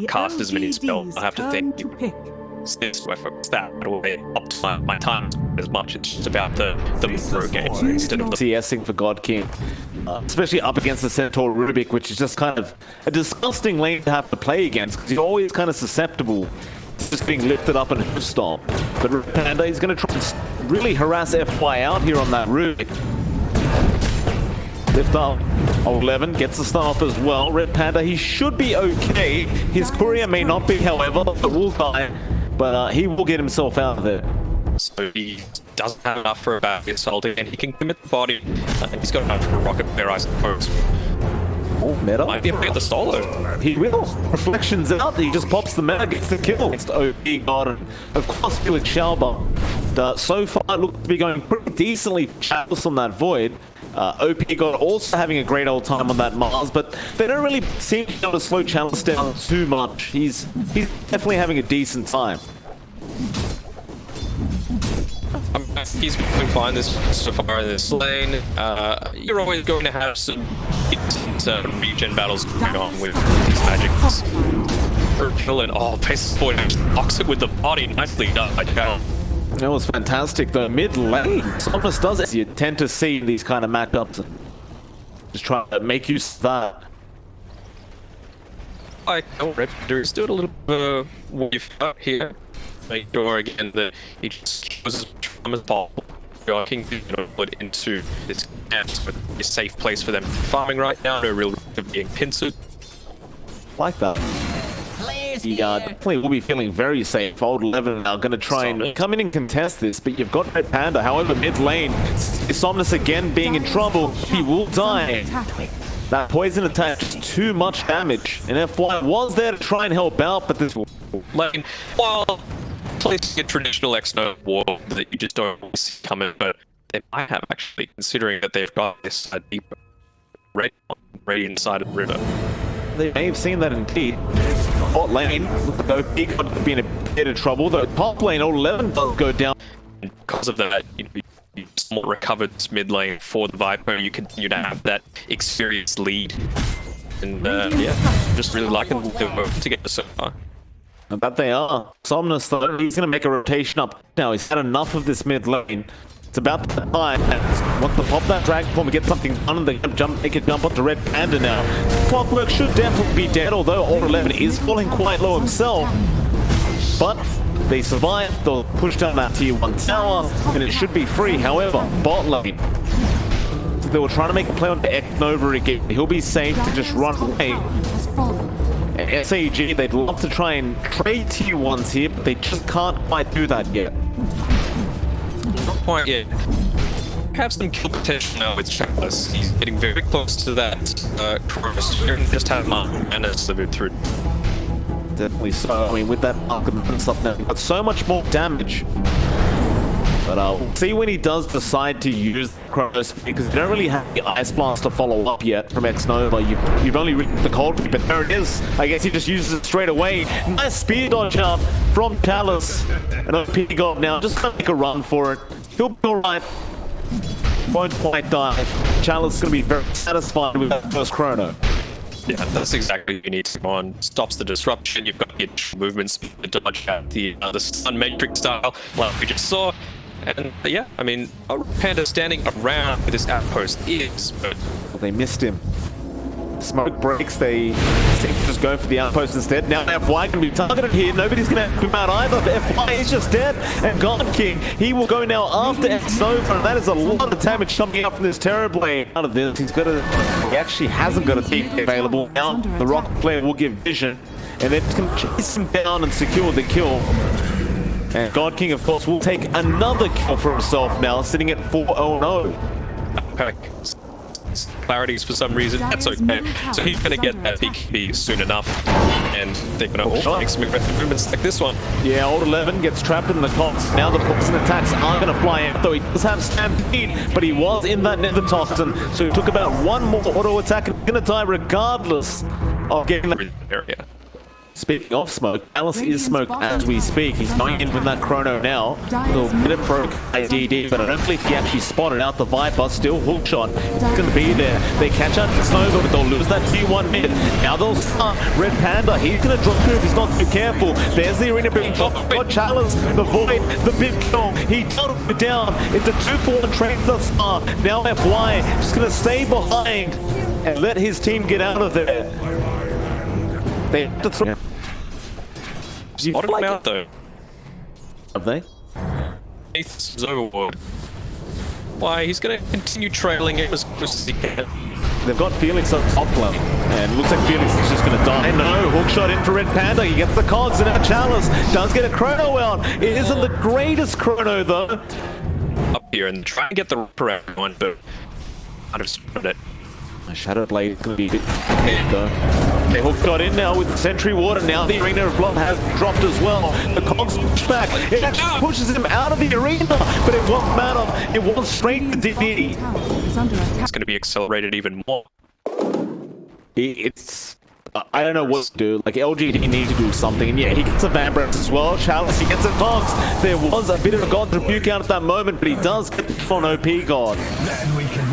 not cast as many spells. I have to think. Since I focused that way, optimize my time as much. It's just about the macro game instead of the CSing for God King, especially up against the Centaur Rubik, which is just kind of a disgusting lane to have to play against because you're always kind of susceptible to just being lifted up and hoof stomp. But Red Panda is going to try and really harass FY out here on that Rubik. Lift up. 11 gets the start as well. Red Panda, he should be okay. His courier may not be, however, but will die. But he will get himself out of there. So he doesn't have enough for a bad assault, and he can commit the body. And he's got enough for a rocket flare, I suppose. Oh, meta. Might be able to get the solo. He will. Reflections out. He just pops the meta, gets the kill. It's OP God, and of course Felix Schauber. So far, it looks to be going pretty decently Chalice on that Void. OP God also having a great old time on that Mars, but they don't really seem to be able to slow Chalice down too much. He's definitely having a decent time. He's been fine this so far in this lane. You're always going to have some regen battles going on with these magics. Virgil and Pace Void blocks it with the body. Nicely done by Chalice. That was fantastic. The mid lane, Somnus does it. You tend to see these kind of matchups and just try to make use of that. I know Red Panda is doing a little bit of wave up here. Make sure again that he just shows as much from as possible. King put into this a safe place for them farming right now. No real risk of being pincered. Like that. He definitely will be feeling very safe. Old 11 are going to try and come in and contest this, but you've got Red Panda. However, mid lane, Somnus again being in trouble. He will die. That poison attack just too much damage. And FY was there to try and help out, but this lane, while placing a traditional X-Node wall that you just don't see coming, but they might have actually, considering that they've got this deep right inside of the river. They may have seen that indeed. Bot lane, though, he could be in a bit of trouble. The top lane, Old 11 does go down. And because of that, you somewhat recovered this mid lane for the Viper. You continue to have that experienced lead. And yeah, just really liking the move to get so far. And that they are. Somnus, though, he's going to make a rotation up now. He's had enough of this mid lane. It's about the time, and once they pop that Dragon Form and get something done, and they make a jump onto Red Panda now. Clockwork should definitely be dead, although All 11 is falling quite low himself. But they survive, they'll push down that tier 1 tower, and it should be free. However, bot lane. So they were trying to make a play on Nova again. He'll be safe to just run away. And SAG, they'd love to try and trade tier 1s here, but they just can't quite do that yet. Not quite yet. Have some kill potential now with Chalice. He's getting very close to that cross. You just have and it's the move through. Definitely so. I mean, with that Arkham and stuff now, got so much more damage. But we'll see when he does decide to use Chronos, because you don't really have the Ice Blast to follow up yet from X-Nova. You've only reached the Cold Creep, but there it is. I guess he just uses it straight away. Nice speed dodge up from Chalice. And OP God now just gonna make a run for it. He'll be alright. Won't quite die. Chalice is gonna be very satisfied with that first Chrono. Yeah, that's exactly what you need to go on. Stops the disruption. You've got your movement speed to dodge out the Sun Matrix style, like we just saw. And yeah, I mean, Panda standing around where this outpost is, but well, they missed him. Smoke breaks, they seem to just go for the outpost instead. Now FY can be targeted here, nobody's going to help him out either. The FY is just dead, and God King, he will go now after X-Nova, and that is a lot of damage coming up from this Terrorblade. Out of this, he actually hasn't got a TP available. Now the Rocket Flare will give vision, and then can chase him down and secure the kill. And God King, of course, will take another kill for himself now, sitting at 4-0-0. Clarities for some reason, that's okay. So he's going to get that PKB soon enough, and they're going to make some aggressive movements like this one. Yeah, Old 11 gets trapped in the Cox. Now the poison attacks are going to fly out, though he does have Stampede, but he was in that Nether Toxin, so he took about one more auto attack and he's going to die regardless of getting that area. Speaking of smoke, Alice is smoked as we speak. He's going in with that chrono now. A little bit of broke IDD, but I don't believe he actually spotted out the Viper. Still hook shot. It's going to be there. They catch out the Snowball, but they'll lose that T1 mid. Now they'll start Red Panda. He's going to drop through if he's not too careful. There's the arena being dropped. Got Chalice, the Void, the big kill. He held it down. It's a 2-4 trade thus far. Now FY just going to stay behind and let his team get out of there. They have to throw. Spotted him out though. Have they? He's overworld. Why? He's going to continue trailing it as close as he can. They've got Felix on top lane, and it looks like Felix is just going to die. No, hook shot in for Red Panda. He gets the cogs, and now Chalice does get a chrono out. It isn't the greatest chrono though. Up here and try and get the correct one, but I'd have spotted it. Shadow Blade is going to be a bit though. They hook got in now with the Sentry Water. Now the Arena of Blood has dropped as well. The cogs push back. It actually pushes him out of the arena, but it won't matter. It was straight to DD. It's going to be accelerated even more. It's... I don't know what to do. Like, LGD needs to do something. And yeah, he gets a Vambrax as well. Chalice, he gets a Fox. There was a bit of a God rebuke out at that moment, but he does get the full OP God.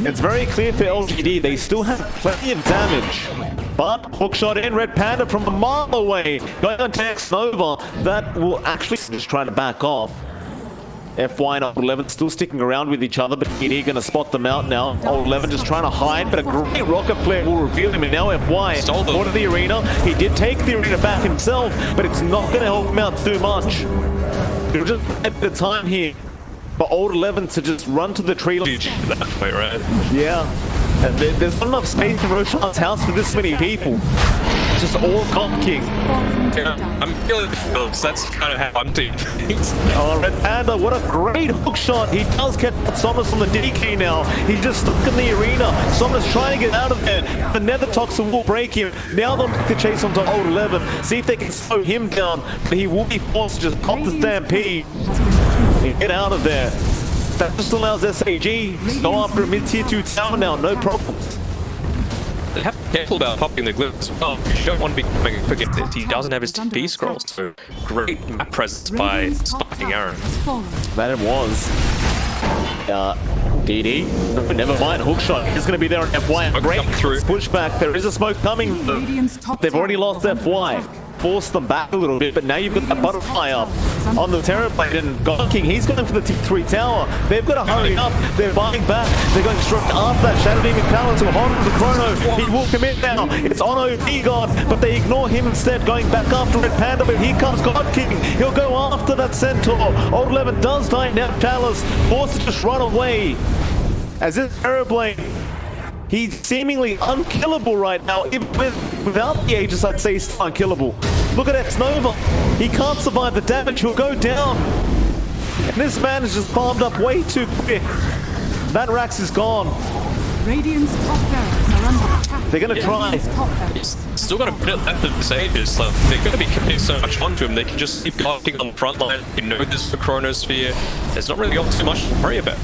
It's very clear for LGD. They still have plenty of damage. But hookshot in, Red Panda from a mile away. Going on Tex Nova. That will actually just try to back off. FY and Old 11 still sticking around with each other, but GD going to spot them out now. Old 11 just trying to hide, but a great rocket player will reveal him, and now FY stole the to the arena. He did take the arena back himself, but it's not going to help him out too much. It'll just at the time here for Old 11 to just run to the tree line. That way, right? Yeah. And there's not enough space in Roshan's house for this many people. It's just all conking. Yeah, I'm feeling Phillips. That's kind of how I'm doing things. Oh, Red Panda, what a great hook shot. He does get Somnus on the DK now. He's just stuck in the arena. Somnus trying to get out of there. The Nether Toxin will break him. Now they'll make the chase onto Old 11. See if they can slow him down. But he will be forced to just pop the Stampede and get out of there. That just allows SAG to go after a mid-tier 2 tower now, no problems. They have to be careful about popping the glyphs as well. You don't want to be forget that he doesn't have his TP scrolls, so great map presence by spiking arrow. That it was. DD, never mind, hookshot. He's going to be there on FY. Great pushback. There is a smoke coming. They've already lost FY. Forced them back a little bit, but now you've got that butterfly up on the Terrorblade, and God King, he's going for the T3 tower. They've got to hurry up. They're buying back. They're going straight after that Shadow Demon Talon to hold the chrono. He will commit now. It's on OP God, but they ignore him instead, going back after Red Panda, but here comes God King. He'll go after that Centaur. Old 11 does die now. Chalice forced to just run away. As this Terrorblade, he's seemingly unkillable right now. Without the Aegis, I'd say he's still unkillable. Look at X Nova. He can't survive the damage. He'll go down. And this man is just farmed up way too quick. That Rax is gone. Radiant's top barracks are under attack. They're going to try. He's still got a bit left of his Aegis. Like, they're going to be committing so much onto him. They can just keep guarding on the front line. You know this for Chronosphere. There's not really got too much to worry about.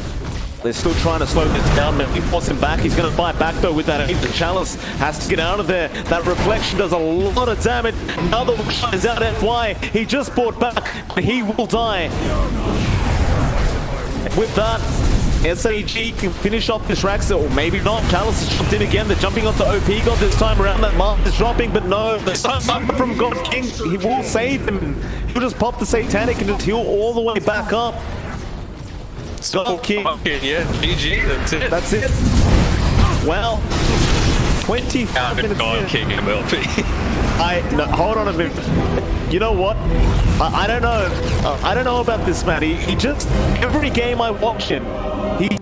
They're still trying to slow this down, but he force him back. He's going to fight back though with that aid. The Chalice has to get out of there. That reflection does a lot of damage. Another shot is out FY. He just bought back, but he will die. With that, SAG can finish off this Raxa, or maybe not. Chalice is jumped in again. They're jumping onto OP God this time around. That mark is dropping, but no. The sun from God King, he will save him. He'll just pop the Satanic and just heal all the way back up. God King. Yeah, GG, that's it. That's it. Well, 25 minutes God King MLP. No, hold on a minute. You know what? I don't know. I don't know about this man. He just, every game I watch him, he